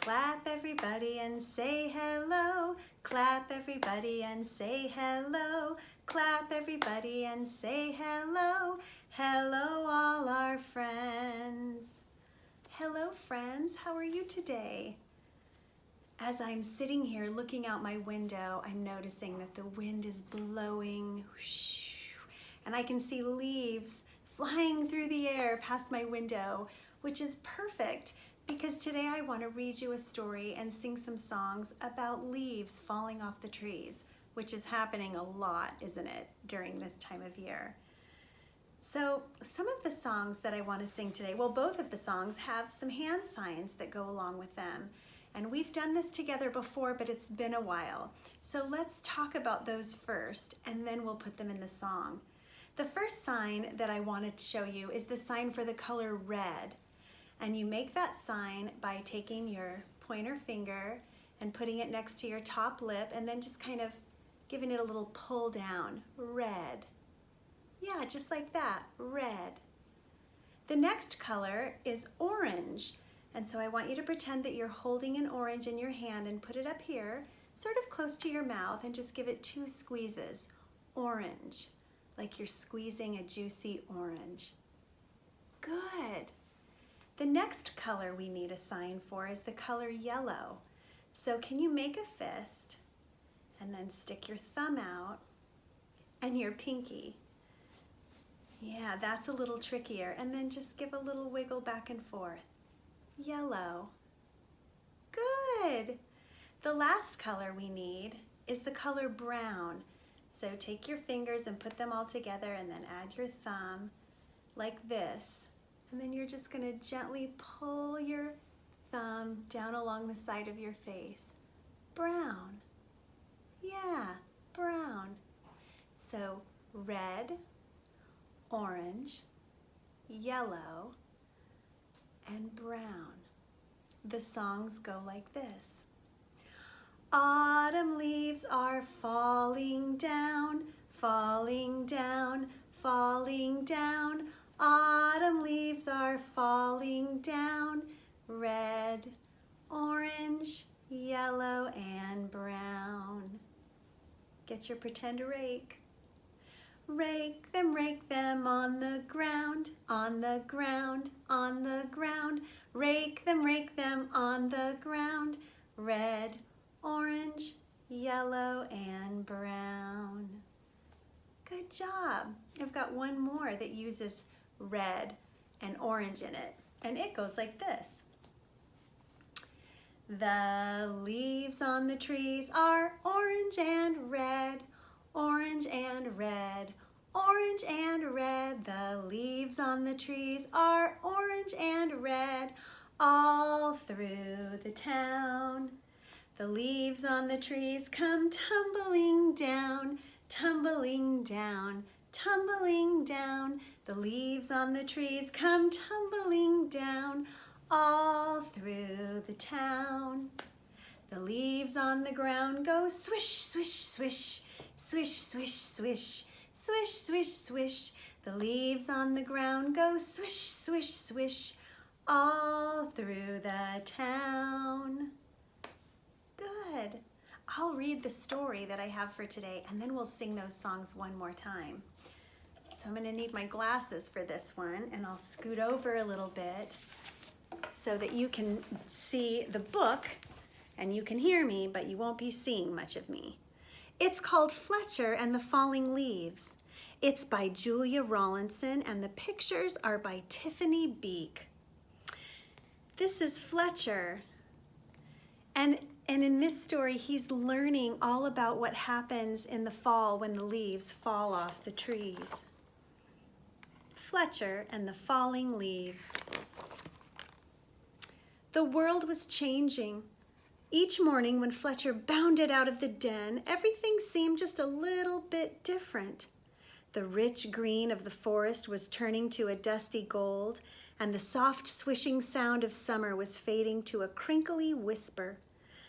Clap everybody and say hello. Clap everybody and say hello. Clap everybody and say hello. Hello all our friends. Hello friends, how are you today? As I'm sitting here looking out my window, I'm noticing that the wind is blowing and I can see leaves flying through the air past my window, which is perfect because today I want to read you a story and sing some songs about leaves falling off the trees, which is happening a lot, isn't it, during this time of year? So some of the songs that I want to sing today, well, both of the songs have some hand signs that go along with them. And we've done this together before, but it's been a while. So let's talk about those first, and then we'll put them in the song. The first sign that I want to show you is the sign for the color red. And you make that sign by taking your pointer finger and putting it next to your top lip and then just kind of giving it a little pull down. Red. Yeah, just like that, red. The next color is orange. And so I want you to pretend that you're holding an orange in your hand and put it up here, sort of close to your mouth, and just give it 2 squeezes. Orange, like you're squeezing a juicy orange. Good. The next color we need a sign for is the color yellow. So can you make a fist and then stick your thumb out and your pinky? Yeah, that's a little trickier. And then just give a little wiggle back and forth. Yellow. Good. The last color we need is the color brown. So take your fingers and put them all together and then add your thumb like this. And then you're just going to gently pull your thumb down along the side of your face. Brown. Yeah, brown. So red, orange, yellow, and brown. The songs go like this. Autumn leaves are falling down, falling down, falling down. Autumn leaves are falling down, red, orange, yellow, and brown. Get your pretend rake. Rake them on the ground, on the ground, on the ground. Rake them on the ground, red, orange, yellow, and brown. Good job. I've got one more that uses red and orange in it, and it goes like this. The leaves on the trees are orange and red, orange and red, orange and red. The leaves on the trees are orange and red all through the town. The leaves on the trees come tumbling down, tumbling down, tumbling down. The leaves on the trees come tumbling down all through the town. The leaves on the ground go swish, swish, swish, swish, swish, swish, swish, swish, swish. The leaves on the ground go swish, swish, swish, all through the town. Good. I'll read the story that I have for today, and then we'll sing those songs one more time. So I'm going to need my glasses for this one, and I'll scoot over a little bit so that you can see the book and you can hear me, but you won't be seeing much of me. It's called Fletcher and the Falling Leaves. It's by Julia Rawlinson, and the pictures are by Tiffany Beek. This is Fletcher, and in this story, he's learning all about what happens in the fall when the leaves fall off the trees. Fletcher and the Falling Leaves. The world was changing. Each morning when Fletcher bounded out of the den, everything seemed just a little bit different. The rich green of the forest was turning to a dusty gold, and the soft swishing sound of summer was fading to a crinkly whisper.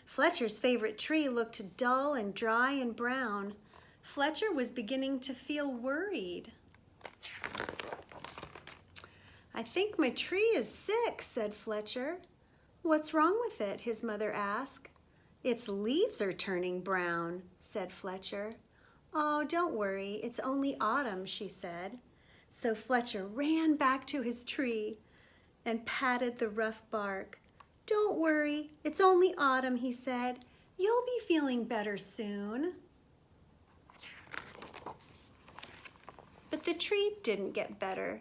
Fletcher's favorite tree looked dull and dry and brown. Fletcher was beginning to feel worried. "I think my tree is sick," said Fletcher. "What's wrong with it?" his mother asked. "Its leaves are turning brown," said Fletcher. "Oh, don't worry, it's only autumn," she said. So Fletcher ran back to his tree and patted the rough bark. "Don't worry, it's only autumn," he said. "You'll be feeling better soon." But the tree didn't get better.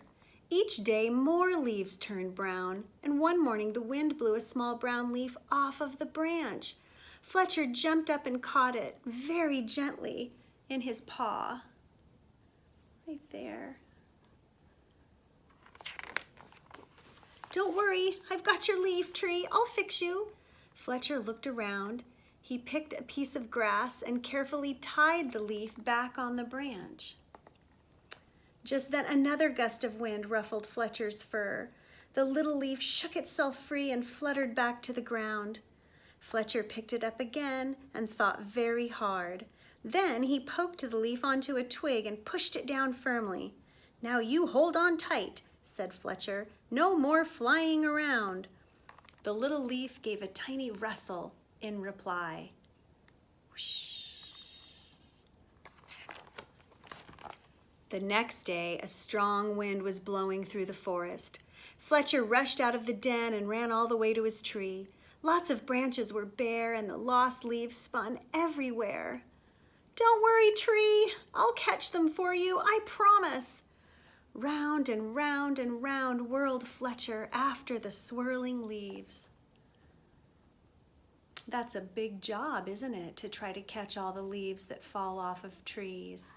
Each day more leaves turned brown, and one morning the wind blew a small brown leaf off of the branch. Fletcher jumped up and caught it very gently in his paw. Right there. "Don't worry, I've got your leaf, tree. I'll fix you." Fletcher looked around. He picked a piece of grass and carefully tied the leaf back on the branch. Just then another gust of wind ruffled Fletcher's fur. The little leaf shook itself free and fluttered back to the ground. Fletcher picked it up again and thought very hard. Then he poked the leaf onto a twig and pushed it down firmly. "Now you hold on tight," said Fletcher. "No more flying around." The little leaf gave a tiny rustle in reply. Whoosh. The next day, a strong wind was blowing through the forest. Fletcher rushed out of the den and ran all the way to his tree. Lots of branches were bare and the lost leaves spun everywhere. "Don't worry, tree. I'll catch them for you, I promise." Round and round and round whirled Fletcher after the swirling leaves. That's a big job, isn't it, to try to catch all the leaves that fall off of trees?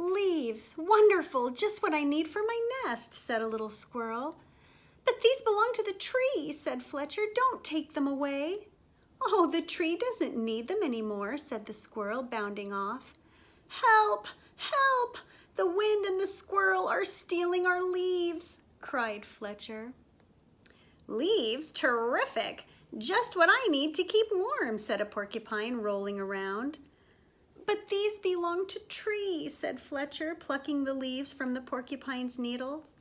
"Leaves, wonderful, just what I need for my nest," said a little squirrel. "But these belong to the tree," said Fletcher. "Don't take them away." "Oh, the tree doesn't need them anymore," said the squirrel, bounding off. "Help! Help! The wind and the squirrel are stealing our leaves," cried Fletcher. "Leaves? Terrific! Just what I need to keep warm," said a porcupine, rolling around. "But these belong to trees," said Fletcher, plucking the leaves from the porcupine's needles.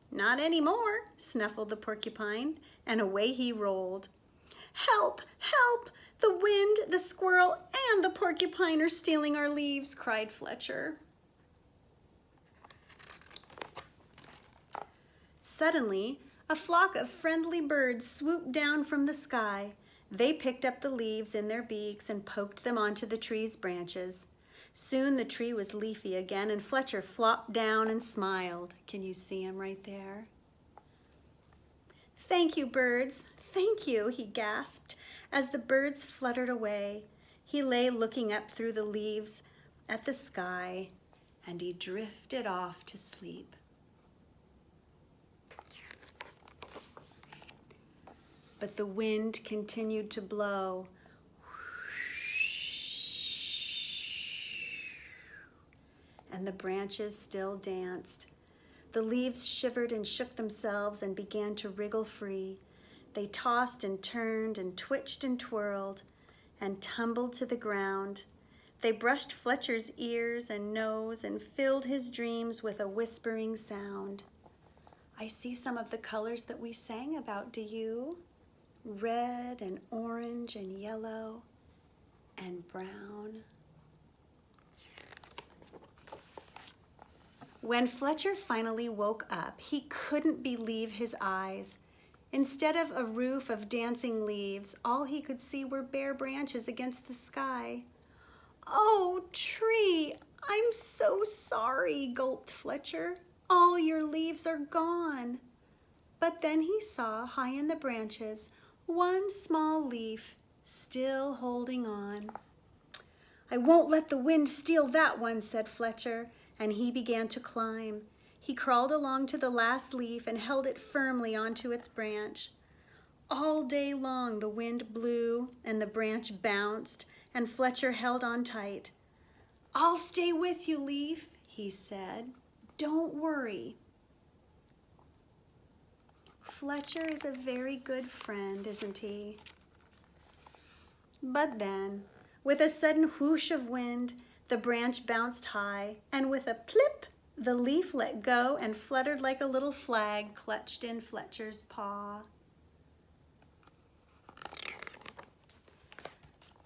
"Not anymore," snuffled the porcupine, and away he rolled. "Help! Help! The wind, the squirrel, and the porcupine are stealing our leaves," cried Fletcher. Suddenly, a flock of friendly birds swooped down from the sky. They picked up the leaves in their beaks and poked them onto the tree's branches. Soon the tree was leafy again, and Fletcher flopped down and smiled. Can you see him right there? "Thank you, birds, thank you," he gasped as the birds fluttered away. He lay looking up through the leaves at the sky, and he drifted off to sleep. But the wind continued to blow. And the branches still danced. The leaves shivered and shook themselves and began to wriggle free. They tossed and turned and twitched and twirled and tumbled to the ground. They brushed Fletcher's ears and nose and filled his dreams with a whispering sound. I see some of the colors that we sang about, do you? Red and orange and yellow and brown. When Fletcher finally woke up, he couldn't believe his eyes. Instead of a roof of dancing leaves, all he could see were bare branches against the sky. "Oh, tree, I'm so sorry," gulped Fletcher. "All your leaves are gone." But then he saw, high in the branches, one small leaf still holding on. "I won't let the wind steal that one," said Fletcher, and he began to climb. He crawled along to the last leaf and held it firmly onto its branch. All day long the wind blew and the branch bounced, and Fletcher held on tight. "I'll stay with you, leaf," he said. "Don't worry." Fletcher is a very good friend, isn't he? But then, with a sudden whoosh of wind, the branch bounced high, and with a plip, The leaf let go and fluttered like a little flag clutched in Fletcher's paw.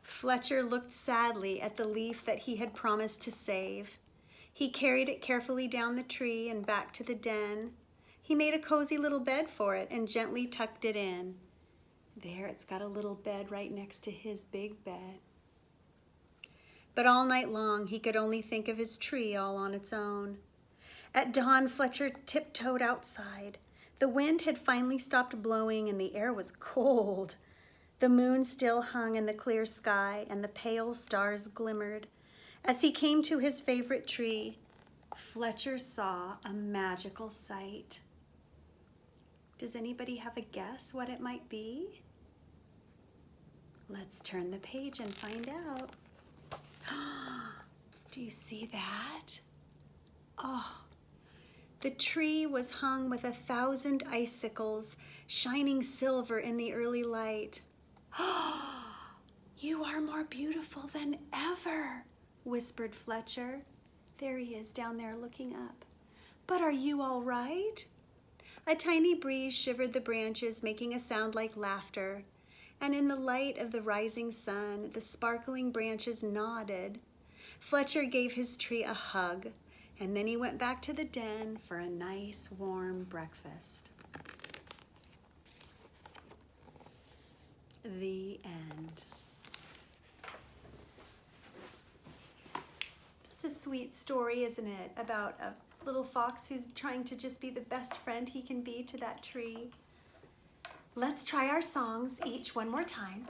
Fletcher looked sadly at the leaf that he had promised to save. He carried it carefully down the tree and back to the den. He made a cozy little bed for it and gently tucked it in. There, it's got a little bed right next to his big bed. But all night long, he could only think of his tree all on its own. At dawn, Fletcher tiptoed outside. The wind had finally stopped blowing and the air was cold. The moon still hung in the clear sky and the pale stars glimmered. As he came to his favorite tree, Fletcher saw a magical sight. Does anybody have a guess what it might be? Let's turn the page and find out. Do you see that? Oh, the tree was hung with 1,000 icicles, shining silver in the early light. Oh, you are more beautiful than ever, whispered Fletcher. There he is down there looking up. But are you all right? A tiny breeze shivered the branches, making a sound like laughter. And in the light of the rising sun, the sparkling branches nodded. Fletcher gave his tree a hug, and then he went back to the den for a nice warm breakfast. The end. It's a sweet story, isn't it? About a little fox who's trying to just be the best friend he can be to that tree. Let's try our songs each one more time,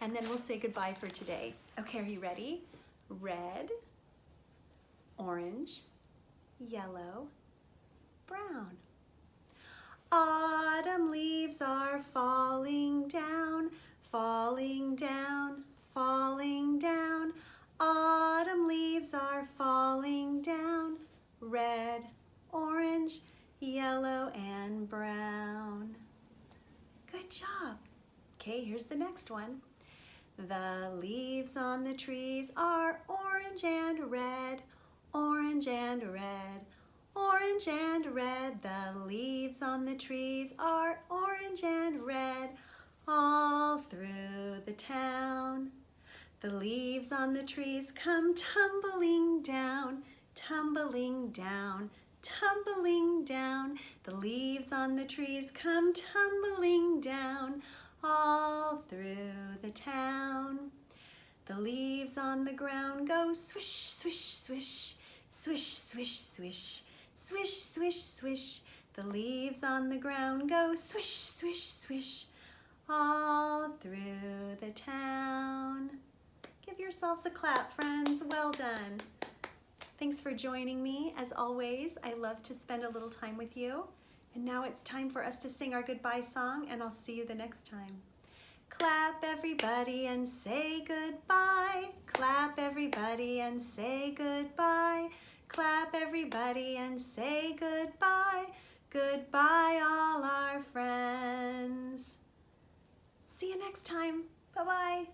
and then we'll say goodbye for today. Okay, are you ready? Red, orange, yellow, brown. Autumn leaves are falling down, falling down, falling down. Autumn leaves are falling down. Red, orange, yellow, and brown. Good job. Okay, here's the next one. The leaves on the trees are orange and red, orange and red, orange and red. The leaves on the trees are orange and red all through the town. The leaves on the trees come tumbling down, tumbling down, tumbling down. The leaves on the trees come tumbling down all through the town. The leaves on the ground go swish, swish, swish, swish, swish, swish, swish, swish, swish. The leaves on the ground go swish, swish, swish, all through the town. Give yourselves a clap, friends. Well done. Thanks for joining me. As always, I love to spend a little time with you. And now it's time for us to sing our goodbye song, and I'll see you the next time. Clap everybody and say goodbye. Clap everybody and say goodbye. Clap everybody and say goodbye. Goodbye all our friends. See you next time. Bye-bye.